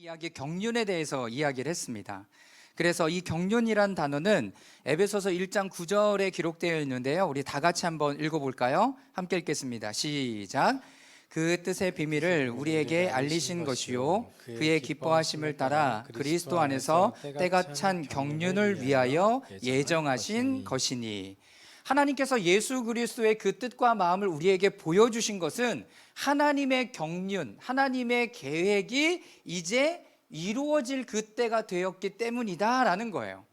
이야기 경륜에 대해서 이야기를 했습니다. 그래서 이 경륜이란 단어는 에베소서 1장 9절에 기록되어 있는데요. 우리 다 같이 한번 읽어볼까요? 함께 읽겠습니다. 시작. 그 뜻의 비밀을 우리에게 알리신 것이요 그의 기뻐하심을 따라 그리스도 안에서 때가 찬 경륜을 위하여 예정하신 것이니. 하나님께서 예수 그리스도의 그 뜻과 마음을 우리에게 보여주신 것은 하나님의 경륜, 하나님의 계획이 이제 이루어질 그때가 되었기 때문이다라는 거예요.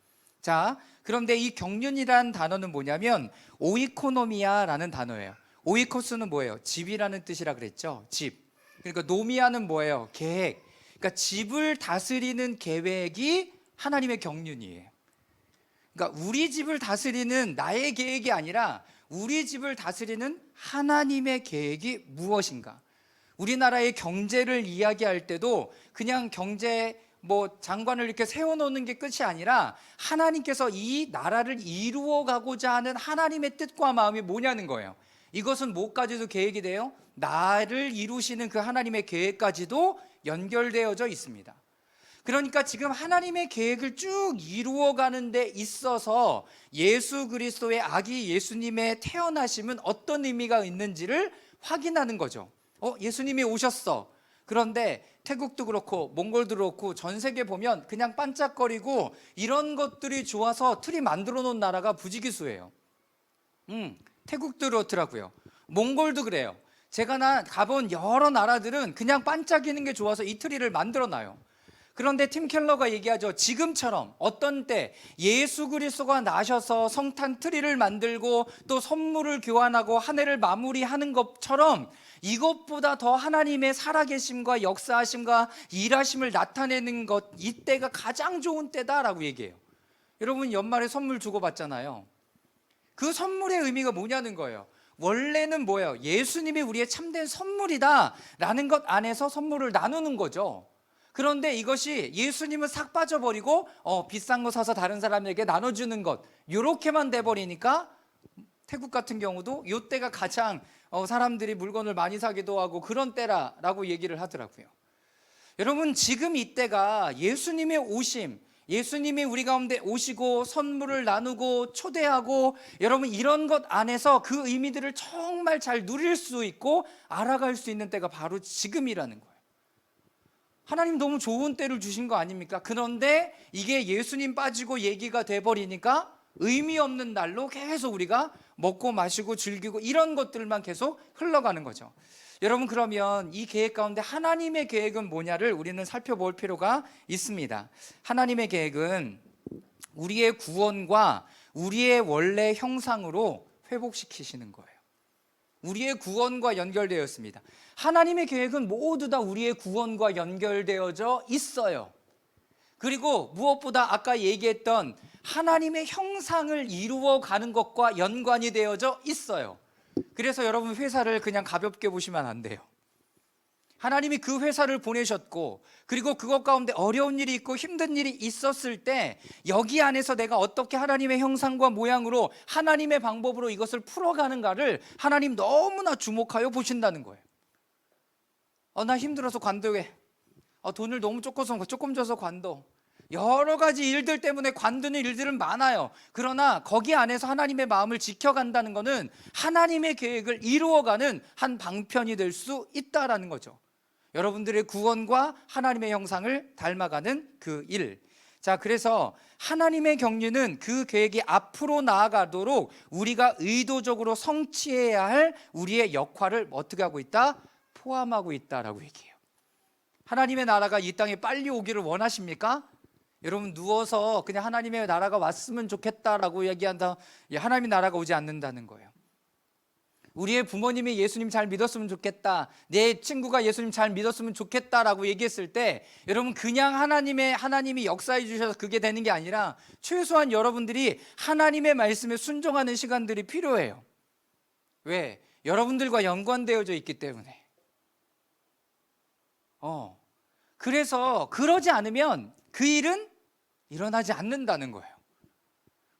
자, 그런데 이 경륜이라는 단어는 뭐냐면 오이코노미아라는 단어예요. 오이코스는 뭐예요? 집이라는 뜻이라 그랬죠. 집. 그러니까 노미아는 뭐예요? 계획. 그러니까 집을 다스리는 계획이 하나님의 경륜이에요. 그러니까 우리 집을 다스리는 나의 계획이 아니라 우리 집을 다스리는 하나님의 계획이 무엇인가? 우리나라의 경제를 이야기할 때도 그냥 경제 장관을 이렇게 세워놓는 게 끝이 아니라 하나님께서 이 나라를 이루어가고자 하는 하나님의 뜻과 마음이 뭐냐는 거예요. 이것은 뭐까지도 계획이 돼요? 나를 이루시는 그 하나님의 계획까지도 연결되어져 있습니다. 그러니까 지금 하나님의 계획을 쭉 이루어가는 데 있어서 예수 그리스도의 아기 예수님의 태어나심은 어떤 의미가 있는지를 확인하는 거죠. 예수님이 오셨어. 그런데 태국도 그렇고 몽골도 그렇고 전 세계 보면 그냥 반짝거리고 이런 것들이 좋아서 틀이 만들어 놓은 나라가 부지기수예요. 태국도 그렇더라고요. 몽골도 그래요. 제가 가본 여러 나라들은 그냥 반짝이는 게 좋아서 이 트리를 만들어 놔요. 그런데 팀 켈러가 얘기하죠. 지금처럼 어떤 때 예수 그리스도가 나셔서 성탄 트리를 만들고 또 선물을 교환하고 한 해를 마무리하는 것처럼 이것보다 더 하나님의 살아계심과 역사하심과 일하심을 나타내는 것, 이때가 가장 좋은 때다라고 얘기해요. 여러분 연말에 선물 주고받잖아요. 그 선물의 의미가 뭐냐는 거예요. 원래는 뭐예요? 예수님이 우리의 참된 선물이다 라는 것 안에서 선물을 나누는 거죠. 그런데 이것이 예수님은 싹 빠져버리고 비싼 거 사서 다른 사람에게 나눠주는 것, 이렇게만 돼버리니까 태국 같은 경우도 이때가 가장 사람들이 물건을 많이 사기도 하고 그런 때라고 얘기를 하더라고요. 여러분 지금 이때가 예수님의 오심, 예수님이 우리 가운데 오시고 선물을 나누고 초대하고 여러분 이런 것 안에서 그 의미들을 정말 잘 누릴 수 있고 알아갈 수 있는 때가 바로 지금이라는 거예요. 하나님 너무 좋은 때를 주신 거 아닙니까? 그런데 이게 예수님 빠지고 얘기가 돼버리니까 의미 없는 날로 계속 우리가 먹고 마시고 즐기고 이런 것들만 계속 흘러가는 거죠. 여러분 그러면 이 계획 가운데 하나님의 계획은 뭐냐를 우리는 살펴볼 필요가 있습니다. 하나님의 계획은 우리의 구원과 우리의 원래 형상으로 회복시키시는 거예요. 우리의 구원과 연결되어 있습니다. 하나님의 계획은 모두 다 우리의 구원과 연결되어져 있어요. 그리고 무엇보다 아까 얘기했던 하나님의 형상을 이루어가는 것과 연관이 되어져 있어요. 그래서 여러분 회사를 그냥 가볍게 보시면 안 돼요. 하나님이 그 회사를 보내셨고 그리고 그것 가운데 어려운 일이 있고 힘든 일이 있었을 때 여기 안에서 내가 어떻게 하나님의 형상과 모양으로 하나님의 방법으로 이것을 풀어가는가를 하나님 너무나 주목하여 보신다는 거예요. 나 힘들어서 관두게. 돈을 너무 조금 줘서 관둬. 여러 가지 일들 때문에 관두는 일들은 많아요. 그러나 거기 안에서 하나님의 마음을 지켜간다는 것은 하나님의 계획을 이루어가는 한 방편이 될 수 있다라는 거죠. 여러분들의 구원과 하나님의 형상을 닮아가는 그 일. 자, 그래서 하나님의 경륜은 그 계획이 앞으로 나아가도록 우리가 의도적으로 성취해야 할 우리의 역할을 어떻게 하고 있다? 포함하고 있다라고 얘기해요. 하나님의 나라가 이 땅에 빨리 오기를 원하십니까? 여러분 누워서 그냥 하나님의 나라가 왔으면 좋겠다라고 얘기한다. 하나님의 나라가 오지 않는다는 거예요. 우리의 부모님이 예수님 잘 믿었으면 좋겠다, 내 친구가 예수님 잘 믿었으면 좋겠다라고 얘기했을 때 여러분 그냥 하나님이 역사해 주셔서 그게 되는 게 아니라 최소한 여러분들이 하나님의 말씀에 순종하는 시간들이 필요해요. 왜? 여러분들과 연관되어져 있기 때문에. 그래서 그러지 않으면 그 일은 일어나지 않는다는 거예요.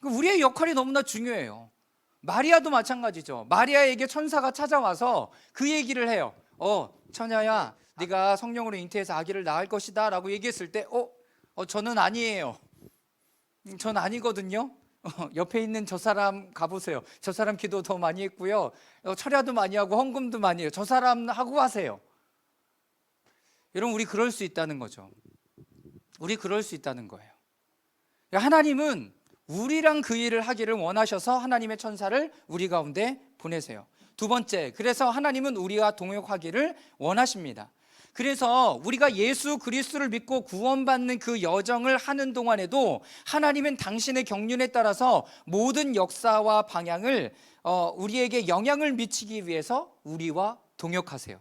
우리의 역할이 너무나 중요해요. 마리아도 마찬가지죠. 마리아에게 천사가 찾아와서 그 얘기를 해요. 처녀야, 네가 성령으로 잉태해서 아기를 낳을 것이다 라고 얘기했을 때 저는 아니에요. 전 아니거든요. 옆에 있는 저 사람 가보세요. 저 사람 기도 더 많이 했고요. 철야도 많이 하고 헌금도 많이 해요. 저 사람 하고 하세요. 여러분, 우리 그럴 수 있다는 거죠. 우리 그럴 수 있다는 거예요. 하나님은 우리랑 그 일을 하기를 원하셔서 하나님의 천사를 우리 가운데 보내세요. 두 번째, 그래서 하나님은 우리와 동역하기를 원하십니다. 그래서 우리가 예수 그리스도를 믿고 구원받는 그 여정을 하는 동안에도 하나님은 당신의 경륜에 따라서 모든 역사와 방향을 우리에게 영향을 미치기 위해서 우리와 동역하세요.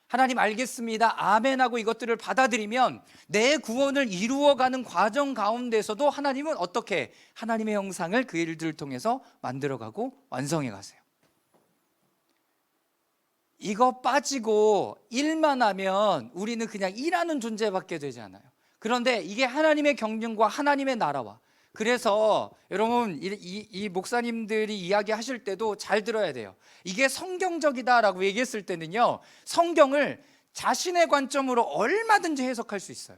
하나님 알겠습니다, 아멘하고 이것들을 받아들이면 내 구원을 이루어가는 과정 가운데서도 하나님은 어떻게 하나님의 형상을 그 일들을 통해서 만들어가고 완성해 가세요. 이거 빠지고 일만 하면 우리는 그냥 일하는 존재밖에 되지 않아요. 그런데 이게 하나님의 경륜과 하나님의 나라와, 그래서 여러분 이 목사님들이 이야기하실 때도 잘 들어야 돼요. 이게 성경적이다라고 얘기했을 때는요, 성경을 자신의 관점으로 얼마든지 해석할 수 있어요.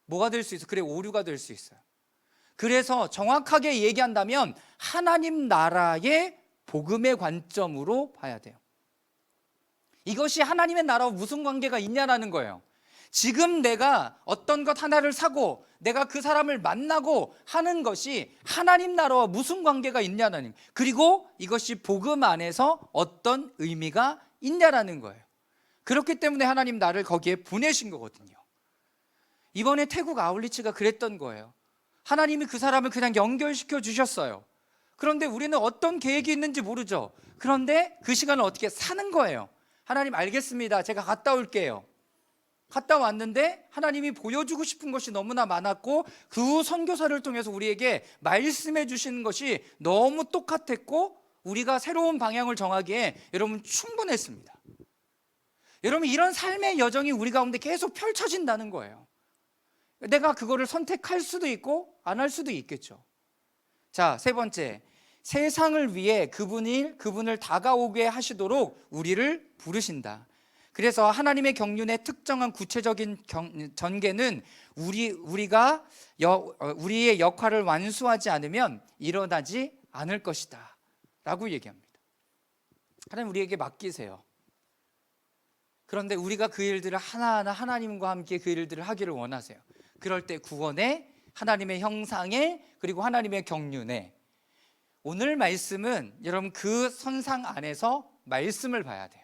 뭐가 될 수 있어요? 그래, 오류가 될 수 있어요. 그래서 정확하게 얘기한다면 하나님 나라의 복음의 관점으로 봐야 돼요. 이것이 하나님의 나라와 무슨 관계가 있냐라는 거예요. 지금 내가 어떤 것 하나를 사고 내가 그 사람을 만나고 하는 것이 하나님 나라와 무슨 관계가 있냐라는, 그리고 이것이 복음 안에서 어떤 의미가 있냐라는 거예요. 그렇기 때문에 하나님 나를 거기에 보내신 거거든요. 이번에 태국 아울리치가 그랬던 거예요. 하나님이 그 사람을 그냥 연결시켜 주셨어요. 그런데 우리는 어떤 계획이 있는지 모르죠. 그런데 그 시간을 어떻게 사는 거예요. 하나님 알겠습니다, 제가 갔다 올게요. 갔다 왔는데 하나님이 보여주고 싶은 것이 너무나 많았고 그 선교사를 통해서 우리에게 말씀해 주시는 것이 너무 똑같았고 우리가 새로운 방향을 정하기에 여러분 충분했습니다. 여러분, 이런 삶의 여정이 우리 가운데 계속 펼쳐진다는 거예요. 내가 그거를 선택할 수도 있고 안 할 수도 있겠죠. 자, 세 번째, 세상을 위해 그분을 다가오게 하시도록 우리를 부르신다. 그래서 하나님의 경륜의 특정한 구체적인 전개는 우리가 우리의 역할을 완수하지 않으면 일어나지 않을 것이다 라고 얘기합니다. 하나님 우리에게 맡기세요. 그런데 우리가 그 일들을 하나하나 하나님과 함께 그 일들을 하기를 원하세요. 그럴 때 구원에, 하나님의 형상에, 그리고 하나님의 경륜에, 오늘 말씀은 여러분 그 선상 안에서 말씀을 봐야 돼요.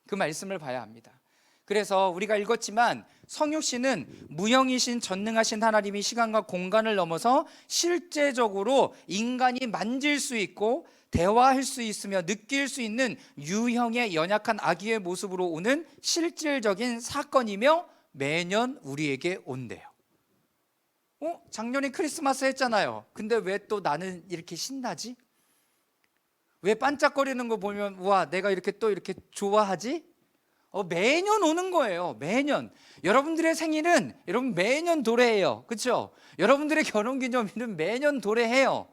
그 말씀을 봐야 합니다. 그래서 우리가 읽었지만 성육신은 무형이신 전능하신 하나님이 시간과 공간을 넘어서 실제적으로 인간이 만질 수 있고 대화할 수 있으며 느낄 수 있는 유형의 연약한 아기의 모습으로 오는 실질적인 사건이며 매년 우리에게 온대요. 작년에 크리스마스 했잖아요. 근데 왜 또 나는 이렇게 신나지? 왜 반짝거리는 거 보면 와, 내가 이렇게 또 이렇게 좋아하지? 매년 오는 거예요. 매년. 여러분들의 생일은 여러분 매년 도래해요. 그렇죠? 여러분들의 결혼기념일은 매년 도래해요.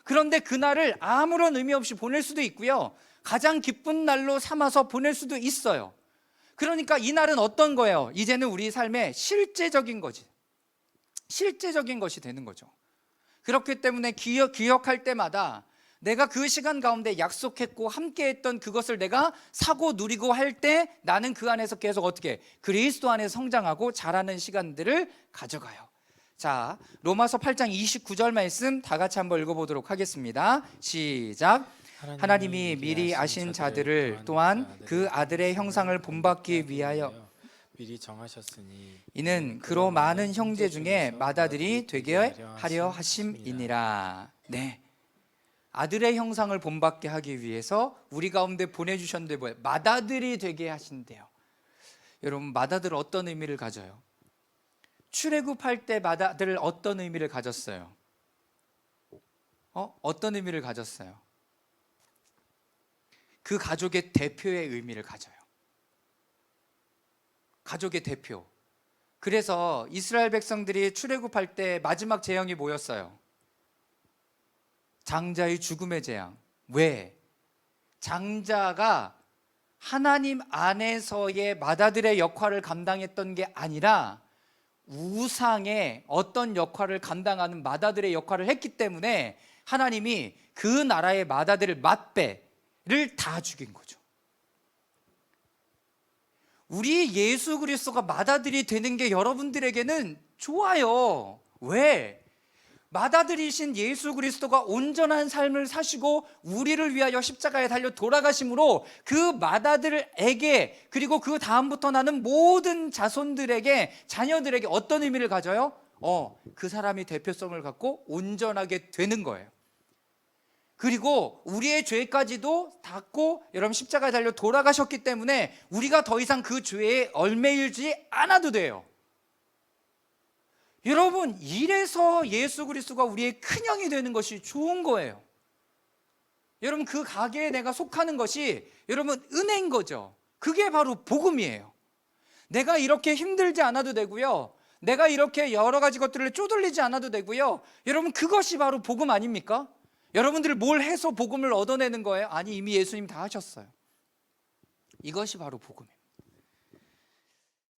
그런데 그날을 아무런 의미 없이 보낼 수도 있고요, 가장 기쁜 날로 삼아서 보낼 수도 있어요. 그러니까 이 날은 어떤 거예요? 이제는 우리 삶의 실제적인 거지. 실제적인 것이 되는 거죠. 그렇기 때문에 기억할 때마다 내가 그 시간 가운데 약속했고 함께했던 그것을 내가 사고 누리고 할 때 나는 그 안에서 계속 어떻게 그리스도 안에 성장하고 자라는 시간들을 가져가요. 자, 로마서 8장 29절 말씀 다 같이 한번 읽어보도록 하겠습니다. 시작. 하나님이 미리 아신 자들을 또한 그 아들의 형상을 본받기 위하여 미리 정하셨으니 이는 그로 많은 형제 중에 맏아들이 되게 하려 하심이니라. 네, 아들의 형상을 본받게 하기 위해서 우리 가운데 보내주셨는데 뭐예요? 맏아들이 되게 하신대요. 여러분, 맏아들 어떤 의미를 가져요? 출애굽할 때 맏아들 어떤 의미를 가졌어요? 어떤 의미를 가졌어요? 그 가족의 대표의 의미를 가져요. 가족의 대표. 그래서 이스라엘 백성들이 출애굽할 때 마지막 재앙이 뭐였어요? 장자의 죽음의 재앙. 왜? 장자가 하나님 안에서의 마다들의 역할을 감당했던 게 아니라 우상의 어떤 역할을 감당하는 마다들의 역할을 했기 때문에 하나님이 그 나라의 마다들 맛배를 다 죽인 거죠. 우리 예수 그리스도가 마다들이 되는 게 여러분들에게는 좋아요. 왜? 마다들이신 예수 그리스도가 온전한 삶을 사시고 우리를 위하여 십자가에 달려 돌아가심으로 그 마다들에게, 그리고 그 다음부터 나는 모든 자손들에게, 자녀들에게 어떤 의미를 가져요? 그 사람이 대표성을 갖고 온전하게 되는 거예요. 그리고 우리의 죄까지도 닦고 여러분 십자가에 달려 돌아가셨기 때문에 우리가 더 이상 그 죄에 얽매이지 않아도 돼요. 여러분, 이래서 예수 그리스도가 우리의 큰형이 되는 것이 좋은 거예요. 여러분, 그 가게에 내가 속하는 것이 여러분 은혜인 거죠. 그게 바로 복음이에요. 내가 이렇게 힘들지 않아도 되고요, 내가 이렇게 여러 가지 것들을 쪼들리지 않아도 되고요, 여러분 그것이 바로 복음 아닙니까? 여러분들이 뭘 해서 복음을 얻어내는 거예요? 아니, 이미 예수님 다 하셨어요. 이것이 바로 복음입니다.